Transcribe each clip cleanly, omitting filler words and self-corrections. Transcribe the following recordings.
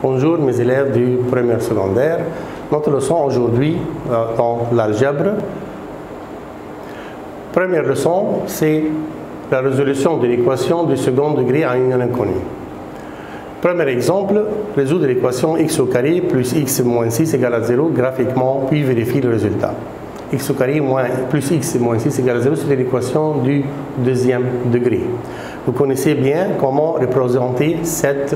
Bonjour mes élèves du premier secondaire. Notre leçon aujourd'hui dans l'algèbre. Première leçon, c'est la résolution de l'équation du second degré à une inconnue. Premier exemple, résoudre l'équation x au carré plus x moins 6 égale à 0 graphiquement, puis vérifier le résultat. X au carré plus x moins 6 égale à 0, c'est l'équation du deuxième degré. Vous connaissez bien comment représenter cette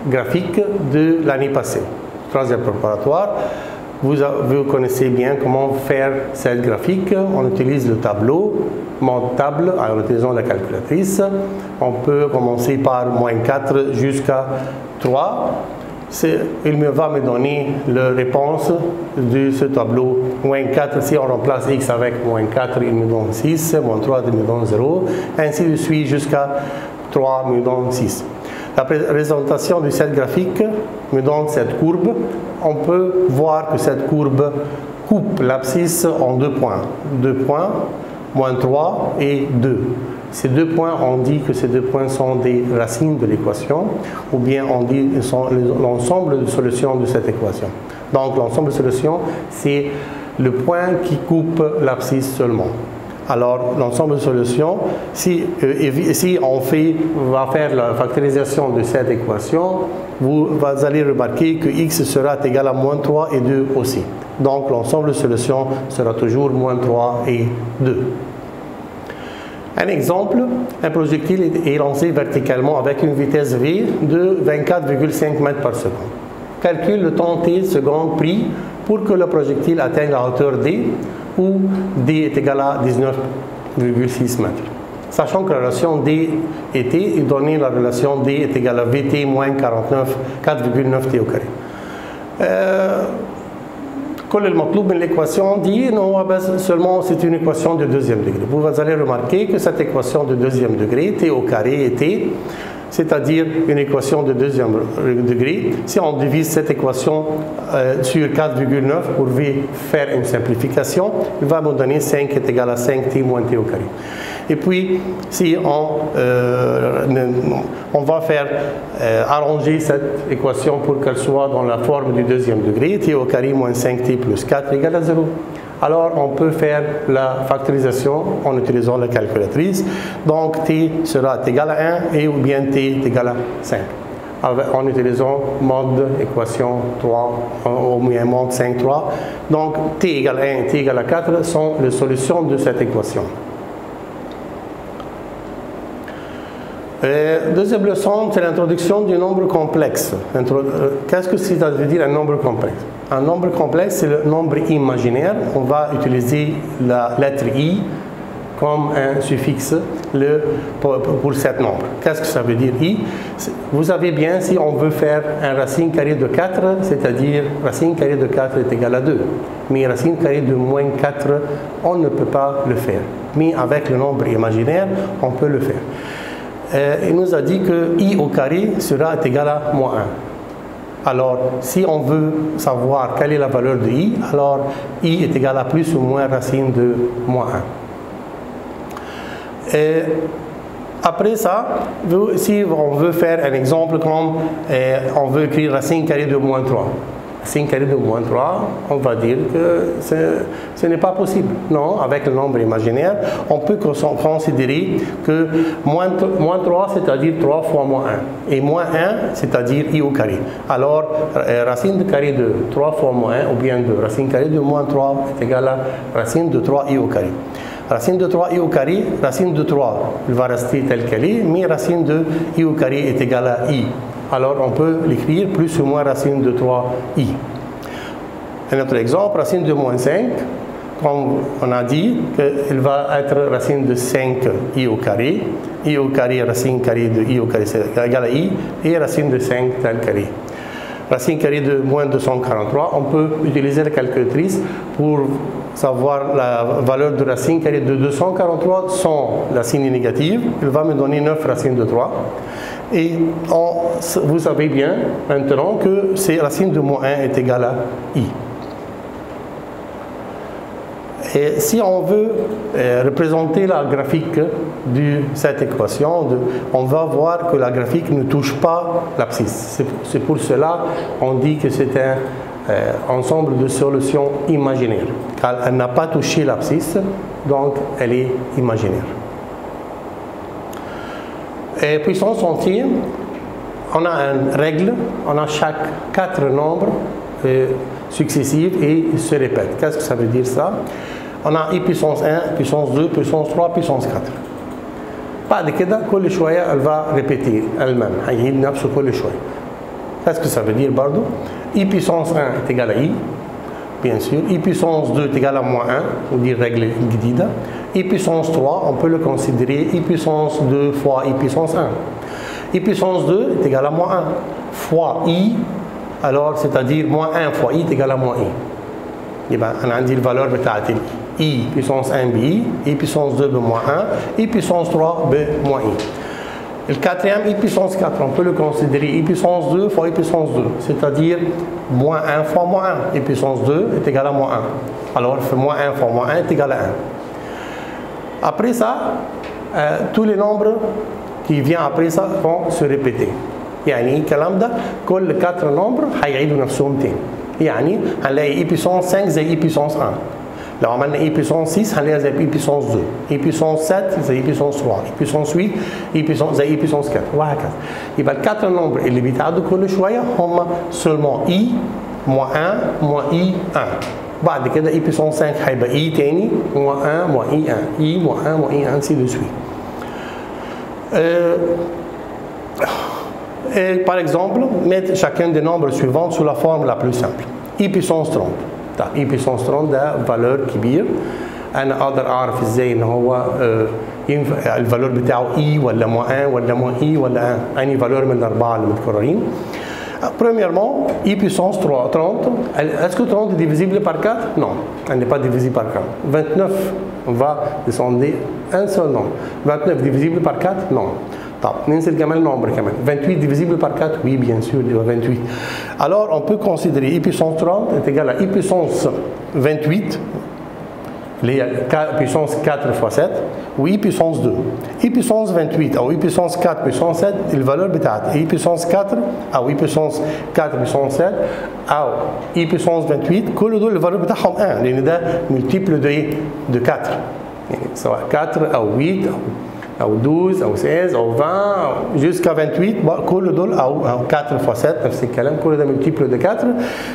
graphique de l'année passée. Troisième préparatoire, vous connaissez bien comment faire cette graphique. On utilise le tableau, mode table, en utilisant la calculatrice. On peut commencer par moins 4 jusqu'à 3. Il va me donner la réponse de ce tableau. Moins 4, si on remplace x avec moins 4, il me donne 6, moins 3, il me donne 0, ainsi de suite jusqu'à 3 me donne 6. La présentation de cette graphique me donne cette courbe. On peut voir que cette courbe coupe l'abscisse en deux points. 2 points, moins 3 et 2. Ces 2 points, on dit que ces 2 points sont des racines de l'équation, ou bien on dit qu'ils sont l'ensemble de solutions de cette équation. Donc l'ensemble de solutions, c'est le point qui coupe l'abscisse seulement. Alors l'ensemble de solutions, si on va faire la factorisation de cette équation, vous allez remarquer que x sera égal à moins 3 et 2 aussi. Donc l'ensemble de solutions sera toujours moins 3 et 2. Un exemple, un projectile est lancé verticalement avec une vitesse v de 24,5 mètres par seconde. Calcule le temps t secondes pris pour que le projectile atteigne la hauteur d, où d est égal à 19,6 mètres. Sachant que la relation d et t est donnée, la relation d est égale à vt moins 4,9 t au carré. كل المطلوب من l'équation dit non, seulement c'est une équation de deuxième degré. Vous allez remarquer que cette équation de deuxième degré, t au carré et t, c'est-à-dire une équation de deuxième degré, si on divise cette équation sur 4,9 pour faire une simplification, il va me donner 5 est égal à 5t moins t au carré. Et puis, si on va faire arranger cette équation pour qu'elle soit dans la forme du deuxième degré, t au carré moins 5t plus 4 égale à 0. Alors, on peut faire la factorisation en utilisant la calculatrice. Donc, t sera égal à 1 et ou bien t est égal à 5. En utilisant mode équation 3, ou bien mode 5,3. Donc, t égale à 1 et t égale à 4 sont les solutions de cette équation. Deuxième leçon, c'est l'introduction du nombre complexe. Qu'est-ce que ça veut dire un nombre complexe? Un nombre complexe, c'est le nombre imaginaire. On va utiliser la lettre i comme un suffixe pour cet nombre. Qu'est-ce que ça veut dire i? Vous savez bien, si on veut faire un racine carrée de 4, c'est-à-dire racine carrée de 4 est égal à 2. Mais racine carrée de moins 4, on ne peut pas le faire. Mais avec le nombre imaginaire, on peut le faire. Il nous a dit que i au carré sera égal à moins 1. Alors, si on veut savoir quelle est la valeur de i, alors i est égal à plus ou moins racine de moins 1. Et après ça, si on veut faire un exemple comme on veut écrire racine carrée de moins 3. Racine carrée de moins 3, on va dire que ce n'est pas possible. Non, avec le nombre imaginaire, on peut considérer que moins 3, c'est-à-dire 3 fois moins 1. Et moins 1, c'est-à-dire i au carré. Alors, racine de carré de 3 fois moins 1, ou bien de racine carrée de moins 3 est égale à racine de 3i au carré. Racine de 3i au carré, racine de 3, il va rester tel qu'elle est, mais racine de i au carré est égale à i. Alors on peut l'écrire plus ou moins racine de 3i. Un autre exemple, racine de moins 5, comme on a dit, qu'il va être racine de 5i au carré. I au carré, racine carrée de i au carré, c'est égal à i, et racine de 5 tel carré. Racine carrée de moins 243, on peut utiliser la calculatrice pour savoir la valeur de racine carrée de 243 sans la signe négative. Il va me donner 9 racines de 3. Et vous savez bien maintenant que c'est racine de moins 1 est égale à i. Et si on veut représenter la graphique de cette équation, on va voir que la graphique ne touche pas l'abscisse. C'est pour cela qu'on dit que c'est un ensemble de solutions imaginaires, car elle n'a pas touché l'abscisse, donc elle est imaginaire. Et puissance entière, on a une règle, on a chaque 4 nombres successifs et ils se répètent. Qu'est-ce que ça veut dire ça? On a I puissance 1, puissance 2, puissance 3, puissance 4. بعد كده كل شوية elle va répéter elle-même, هيعيد نفسه كل شوية. Qu'est-ce que ça veut dire برضو? I puissance 1 est égal à I, bien sûr. I puissance 2 est égal à moins 1, on dit règle جديدة. I puissance 3, on peut le considérer I puissance 2 fois I puissance 1. I puissance 2 est égal à moins 1 fois I, alors c'est-à-dire moins 1 fois I est égal à moins I. يبقى أنا عندي الفالور بتاعت I puissance 1 بI, I puissance 2 بموان 1, I puissance 3 بموان I. Le quatrième, I puissance 4, on peut le considérer I puissance 2 fois I puissance 2, c'est-à-dire moins 1 fois moins 1. I puissance 2 est égal à moins 1. Alors, moins 1 fois moins 1 est égal à 1. Après ça, tous les nombres qui viennent après ça vont se répéter. يعني الكلام ده كل 4 nombres هيعيدوا نفسهم تاني. يعني هنلاقي I puissance 5 زي I puissance 1. لو عملنا I puissance 6 هنلاقيها زي I puissance 2. I puissance 7 زي I puissance 3. I puissance 8 I puissance زي I puissance 4 وهكذا. يبقى ال 4 nombres اللي بيتعادوا كل شويه هم seulement I moins 1 moins I 1. بعد كده I puissance 5 هيبقى I تاني moins 1 moins I 1. I moins 1 moins I 1 ainsi de suite. Et par exemple, mettre chacun des nombres suivants sous la forme la plus simple. I puissance 30. I puissance 30 ده valeur كبير. أنا أقدر أعرف إزاي إن هو ينفع الفالور بتاعه I ولا moins 1 ولا moins I ولا 1. أي valeur من الأربعة اللي متكررين. Premièrement, I puissance 30. Est-ce que 30 est divisible par 4? Non, elle n'est pas divisible par 4. 29, on va descendre un seul nombre. 29 divisible par 4? Non. طب ننزل كمان nombre كمان 28 divisible par 4, oui bien sûr il y a 28. Alors on peut considérer I puissance 30 est égal à I puissance 28 les puissance 4 fois 7 ou I puissance 2. I puissance 28 ou I puissance 4 puissance 7 الفالور بتاعت I puissance 4 او I puissance 4 puissance 7 او I puissance 28 كل دول الفالور بتاعهم 1 لان ده multiple de 4 يعني سواء 4 او 8 أو 12 أو 16 أو 20 jusqu'à 28 كل دول أو 4 fois 7 نفس الكلام كل ده multiple de 4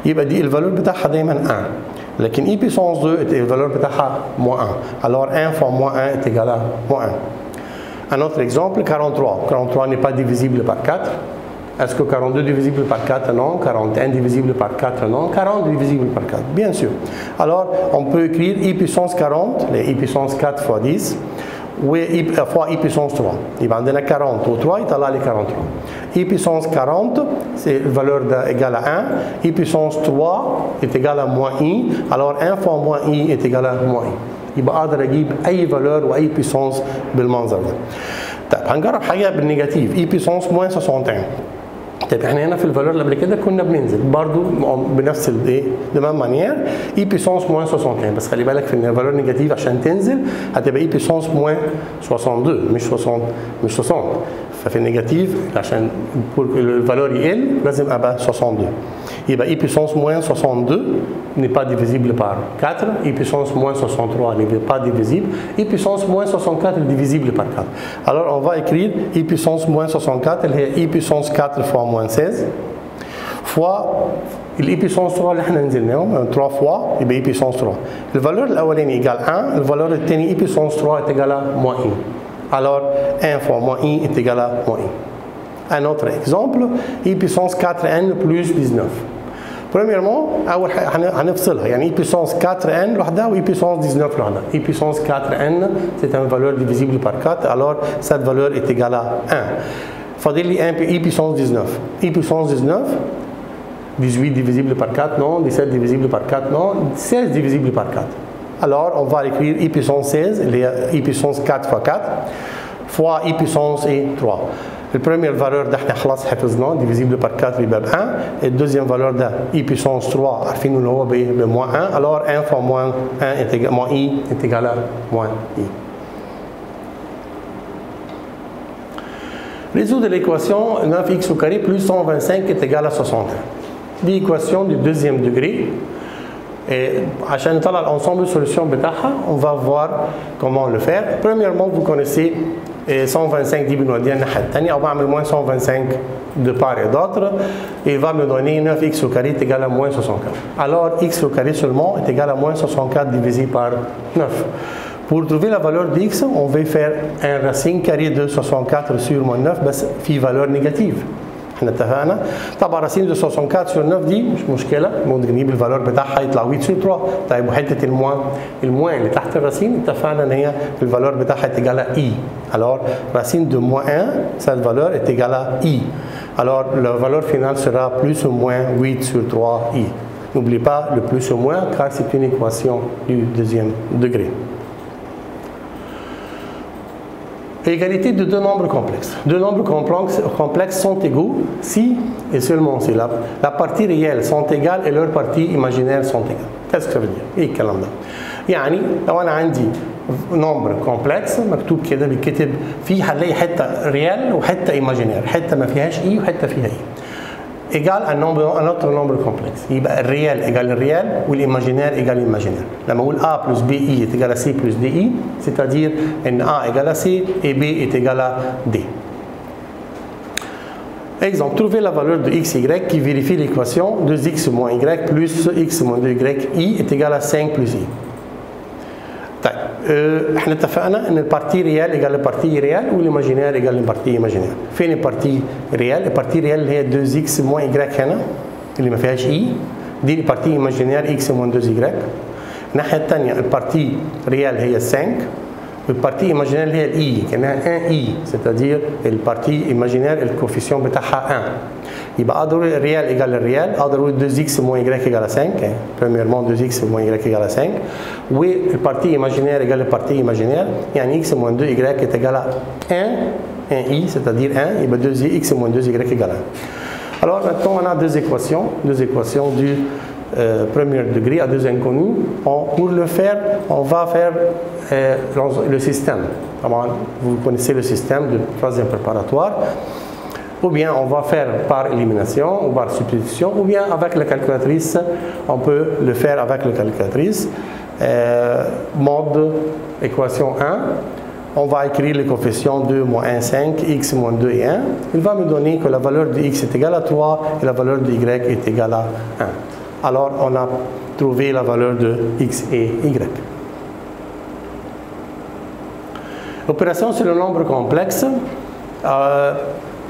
يبقى دي الفالور بتاعها دايما 1 لكن I puissance 2 الفالور بتاعها moins 1 alors 1 fois moins 1 est égal à moins 1. Un autre exemple 43. 43 n'est pas divisible par 4. Est-ce que 42 divisible par 4? Non. 41 divisible par 4? Non. 40 divisible par 4? Bien sûr. Alors on peut écrire I puissance 40, les I puissance 4 fois 10 fois I puissance 3. يبقى عندنا 40 و3 يطلع لي 43. I puissance 40 c'est la valeur égale à 1. I puissance 3 est égal à moins I. Alors 1 fois moins I est égal à moins I. يبقى اقدر اجيب اي فالور واي بيسونس بالمنظر ده. طيب هنجرب حاجه بالنيجاتيف I puissance moins 61. طيب احنا هنا في الفالور اللي قبل كده كنا بننزل برضو بنفس الايه دو ميم مانيير I puissance moins 61 بس خلي بالك في الفالور نيجاتيف عشان تنزل هتبقى I puissance moins 62 مش 60 ففي النيجاتيف عشان الفالور يقل لازم ابقى 62 يبقى I puissance moins 62 n'est pas divisible par 4 I puissance moins 63 n'est pas divisible I puissance moins 64 est divisible par 4 alors on va écrire I puissance moins 64 اللي هي I puissance 4 fois moins 16 fois I puissance 3 اللي احنا نزلناهم 3 fois يبقى I puissance 3 الفالور الاولاني ايجال 1 الفالور الثاني I puissance 3 est égal à moins I alors 1 fois moins I est égal à moins I. Un autre exemple I puissance 4n plus 19. Premièrement اول حاجه هنفصلها يعني I puissance 4n لوحدها و I puissance 19 لوحدها. I puissance 4n c'est une valeur divisible par 4 alors cette valeur est égale à 1. فاضل لي I puissance 19. I puissance 19 18 divisible par 4 non, 17 divisible par 4 non, 16 divisible par 4. Alors on va écrire I puissance 16 I puissance 4 fois 4 fois I puissance 3. première valeur d'احنا خلاص حفظناه divisible par 4 يبقى ب 1 et deuxième valeur de i puissance 3 عارفين اللي هو ب moins 1 alors 1 fois moins 1 est égal moins i est égal à moins i. Résoudre l'équation 9x au carré plus 125 est égal à 61. L'équation du deuxième degré. Et عشان نطلع l'ensemble de solutions بتاعها, on va voir comment le faire. Premièrement, vous connaissez 125 دي بنوديها الناحية الثانية, أو بعمل moins 125 de part et d'autre, et il va me donner 9x au carré est égal à moins 64. Alors x au carré seulement est égal à moins 64 divisé par 9. Pour trouver la valeur de x, on va faire un racine carré de 64 sur moins 9 بس في valeur négative. احنا اتفقنا طبعا راسين de 64 sur 9 دي مش مشكله, ممكن نجيب الفالور بتاعها يطلع 8 sur 3. طيب وحته الموان اللي تحت الراسين اتفقنا ان هي الفالور بتاعها est égal à i. Alors racine de moins 1, cette valeur est égale à i. Alors la valeur finale sera plus ou moins 8 sur 3i. N'oubliez pas le plus ou moins car c'est une équation du deuxième degré. Égalité de deux nombres complexes. Deux nombres complexes sont égaux si et seulement si la partie réelle sont égales et leurs parties imaginaires sont égales. Qu'est-ce que ça veut dire؟ ايه الكلام ده؟ يعني لو انا عندي نمبر كومبلكس مكتوب كده بيتكتب فيه هنلاقي حته ريال وحته ايماجينير, حته ما فيهاش اي وحته فيها اي. égal un autre nombre complexe. يبقى الريال égale الريال والإيماجينير égale l'imaginaire. لما أقول A plus BI est égal à C plus DI, c'est-à-dire ان A égale à C et B est égal à D. Exemple, trouver la valeur de xy qui vérifie l'équation 2x moins y plus x moins 2y est égal à 5 plus i. طيب احنا اتفقنا ان البارتي ريال ايجال البارتي ريال والايماجينير ايجال البارتي ايماجينير. فين البارتي ريال؟ البارتي ريال اللي هي 2x موان y هنا اللي ما فيهاش اي, دي البارتي ايماجينير x موان 2y. الناحيه الثانيه البارتي ريال هي 5 والبارتي ايماجينير اللي هي الاي كانها 1 اي, c'est-à-dire البارتي ايماجينير الكوفيسيون بتاعها 1. يبقى اقدر الريال ايجال الريال, اقدر اقول 2x موان y ايجال 5, premièrement 2x موان y ايجال 5, والبارتي ايماجينير ايجال البارتي ايماجينير, يعني x موان 2y est égal à 1i, c'est-à-dire 1, يبقى 2x موان 2y égale 1. Alors maintenant on a deux équations du premier degré à deux inconnus. Pour le faire, on va faire le système. Vous connaissez le système du troisième préparatoire. Ou bien on va faire par élimination ou par substitution, ou bien avec la calculatrice, on peut le faire avec la calculatrice. Mode équation 1, on va écrire les coefficients 2, moins 1, 5, x moins 2 et 1. Il va me donner que la valeur de x est égale à 3 et la valeur de y est égale à 1. Alors on a trouvé la valeur de x et y. L'opération sur le nombre complexe.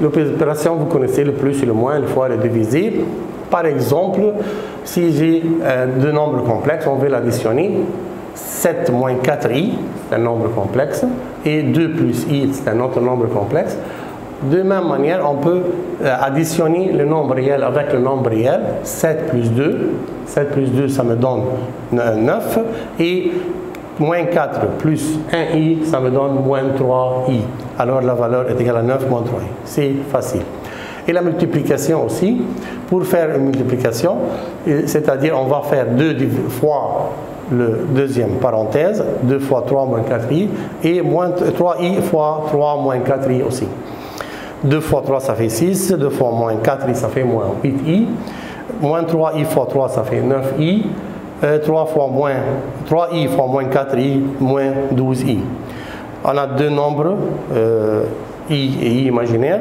L'opération, vous connaissez le plus et le moins, le fois le divisé. Par exemple, si j'ai deux nombres complexes, on veut l'additionner. 7 moins 4i, c'est un nombre complexe, et 2 plus i, c'est un autre nombre complexe. De même manière, on peut additionner le nombre réel avec le nombre réel. 7 plus 2, 7 plus 2, ça me donne 9, et moins 4 plus 1i, ça me donne moins 3i. Alors la valeur est égale à 9 moins 3i. C'est facile. Et la multiplication aussi, pour faire une multiplication, c'est-à-dire on va faire 2 fois le deuxième parenthèse, 2 fois 3 moins 4i, et moins 3i fois 3 moins 4i aussi. 2 fois 3 ça fait 6, 2 fois moins 4i ça fait moins 8i, moins 3i fois 3 ça fait 9i, 3 fois moins 3i fois moins 4i moins 12i. On a deux nombres, i et i imaginaire.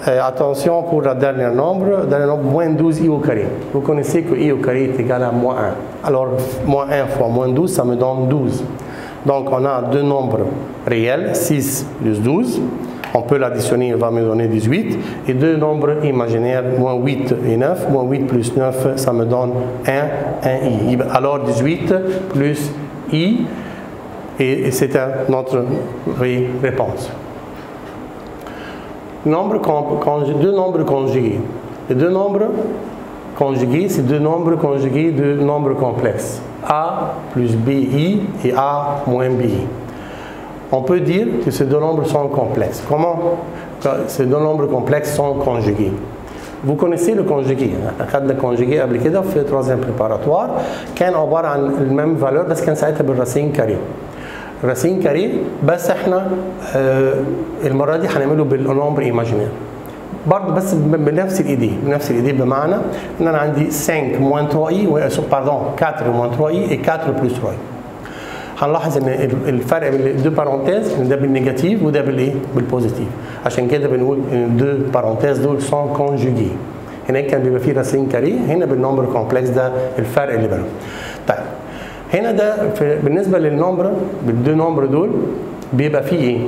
Attention pour le dernier nombre, moins 12i au carré. Vous connaissez que i au carré est égal à moins 1. Alors moins 1 fois moins 12, ça me donne 12. Donc on a deux nombres réels, 6 plus 12. On peut l'additionner, il va me donner 18. Et deux nombres imaginaires, moins 8 et 9. Moins 8 plus 9, ça me donne 1i. Alors 18 plus i, et c'est notre réponse. Deux nombres conjugués. Les deux nombres conjugués, c'est deux nombres conjugués de nombres complexes. A plus BI et A moins BI. On peut dire que ces deux nombres sont complexes. Comment? ces deux nombres complexes sont conjugués. Vous connaissez le conjugué، اخذنا conjugué قبل كده في troisième préparatoire، كان عباره عن الميم فالور بس كان ساعتها بالراسين كاري. راسين كاري بس احنا المره دي هنعمله بالنومبر ايماجينير. برضه بس بنفس الايديه بمعنى ان انا عندي 5 moins 3i باردون 4 moins 3i et 4 plus 3i. هنلاحظ ان الفرق بين الدو بارونتيز ان ده بالنيجاتيف وده بالايه؟ بالبوزيتيف. عشان كده بنقول ان الدو بارونتيز دول سون كونجوجي. هناك كان بيبقى فيه راسين كاري، هنا بالنمبر كومبلكس ده الفرق اللي بينهم. طيب هنا ده بالنسبه للنمبر بالدو نمبر دول بيبقى فيه ايه؟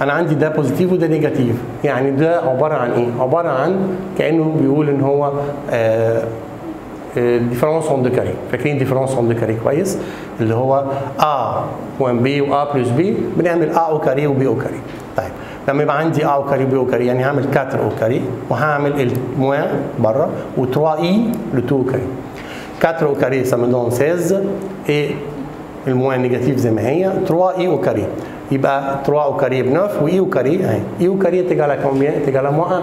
انا عندي ده بوزيتيف وده نيجاتيف، يعني ده عباره عن ايه؟ عباره عن كانه بيقول ان هو ديفرنس اون دو كاري. فاكرين ديفرنس اون دو كاري كويس؟ اللي هو ا وان بي وا بلس بي بنعمل ا او كاري وبي او كاري. طيب لما يبقى عندي ا او كاري وبي او كاري يعني هعمل 4 او كاري وهعمل الموان بره و3 اي ل 2 او كاري. 4 au carré ça me donne 16 et le moins négatif زي ما هي 3 i au carré. يبقى 3 au carré ب 9 و i au carré i au carré est égal à combien? Est égal à moins 1.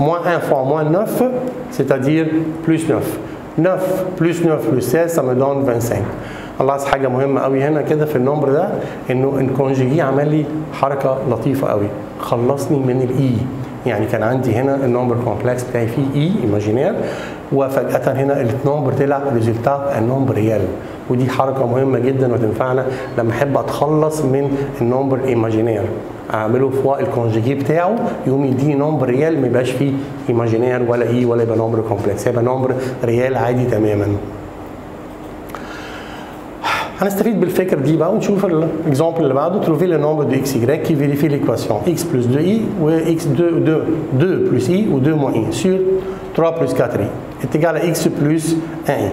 Moins 1 fois moins 9 c'est-à-dire plus 9. 9 plus 9 plus 16 ça me donne 25. خلاص حاجه مهمه قوي هنا كده في النمبر ده انه الكونجيجي عمل لي حركه لطيفه قوي، خلصني من الاي. يعني كان عندي هنا النمبر كومبلكس بتاعي فيه اي ايماجينير وفجاه هنا النمبر طلع ريزلتا النمبر ريال، ودي حركه مهمه جدا وتنفعنا لما احب اتخلص من النمبر ايماجينير. اعمله فوق الكونجيجي بتاعه يقوم يديني نمبر ريال ما يبقاش فيه ايماجينير ولا اي ولا يبقى نمبر كومبلكس، يبقى نمبر ريال عادي تماما. هنستفيد بالفكره دي بقى ونشوف الاكزامبل اللي بعده. تروفي لو نومبر دو اكس واي كي فيريفي ليكواسيون x plus 2i و x 2 plus i و 2 moins i sur 3 plus 4i est égal à x plus 1i.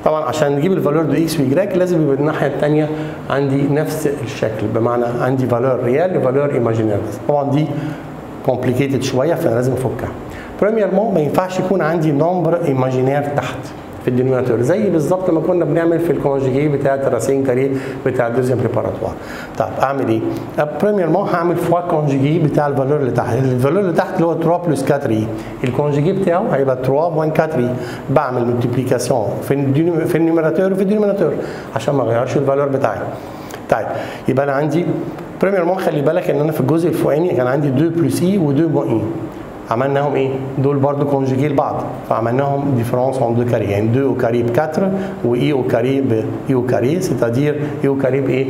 طبعا عشان نجيب الفالور دو اكس واي لازم يبقى الناحيه الثانيه عندي نفس الشكل، بمعنى عندي فالور ريال وفالور ايماجينير. طبعا دي كومبليكيتد شويه فانا لازم افكها. بريميرمون ما ينفعش يكون عندي نمبر ايماجينير تحت في الدينوميناتور زي بالظبط ما كنا بنعمل في الكونجيجي بتاعت الراسين كاري بتاع الدوزيام بريباراتوار. طب اعمل ايه؟ بريميرمون هعمل فوا كونجيجي بتاع الفالور اللي تحت، الفالور اللي تحت اللي هو 3 بلس 4 اي، الكونجيجي بتاعه هيبقى 3 موان 4 اي. بعمل ملتيبليكاسيون في النيوميراتور وفي الدينوميناتور عشان ما اغيرش الفالور بتاعي. طيب يبقى انا عندي بريميرمون خلي بالك ان انا في الجزء الفوقاني كان عندي 2 بلس اي و 2 موان اي. عملناهم ايه؟ دول برضو كونجيجي لبعض فعملناهم ديفرنس اون دو كاري، يعني 2 au carré ب 4 و اي au carré ب اي au carré c'est-à-dire اي au carré بايه؟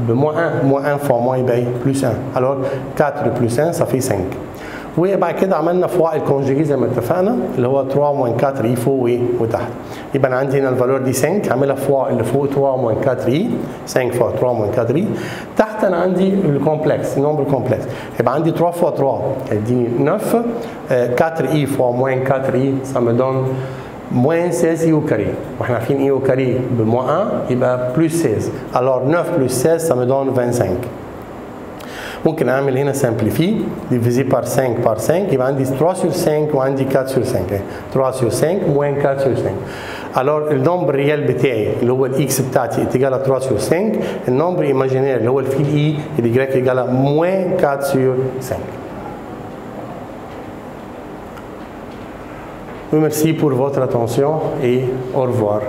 ب moins 1 moins 1 fois moins يبقى plus 1 alors 4 plus 1 ça fait 5. وبعد كده عملنا فوق الكونجيجي زي ما اتفقنا اللي هو 3 moins 4 اي فوق وايه؟ وتحت. يبقى انا عندي هنا الفالور دي 5 هعملها فوق اللي فوق 3 moins 4 اي 5 fois 3 moins 4 اي. تحت انا عندي الكومبلكس النمبر كومبلكس يبقى عندي 3 fois 3 هيديني 9 4 اي fois moins 4 اي ça me donne moins 16 اي au carré واحنا عارفين اي au carré ب moins 1 يبقى plus 16 alors 9 plus 16 ça me donne 25. ممكن اعمل هنا سامبليفي ديفيزي بار 5 بار 5 يبقى عندي 3 sur 5 وعندي 4 sur 5 3 sur 5 moins 4 sur 5. alors النمبر ريال بتاعي اللي هو الاكس بتاعتي اتجاه 3 sur 5 النمبر ايماجينير اللي هو الفيل اي اليجريك اتجاه moins 4 sur 5. Oui, merci pour votre attention et au revoir.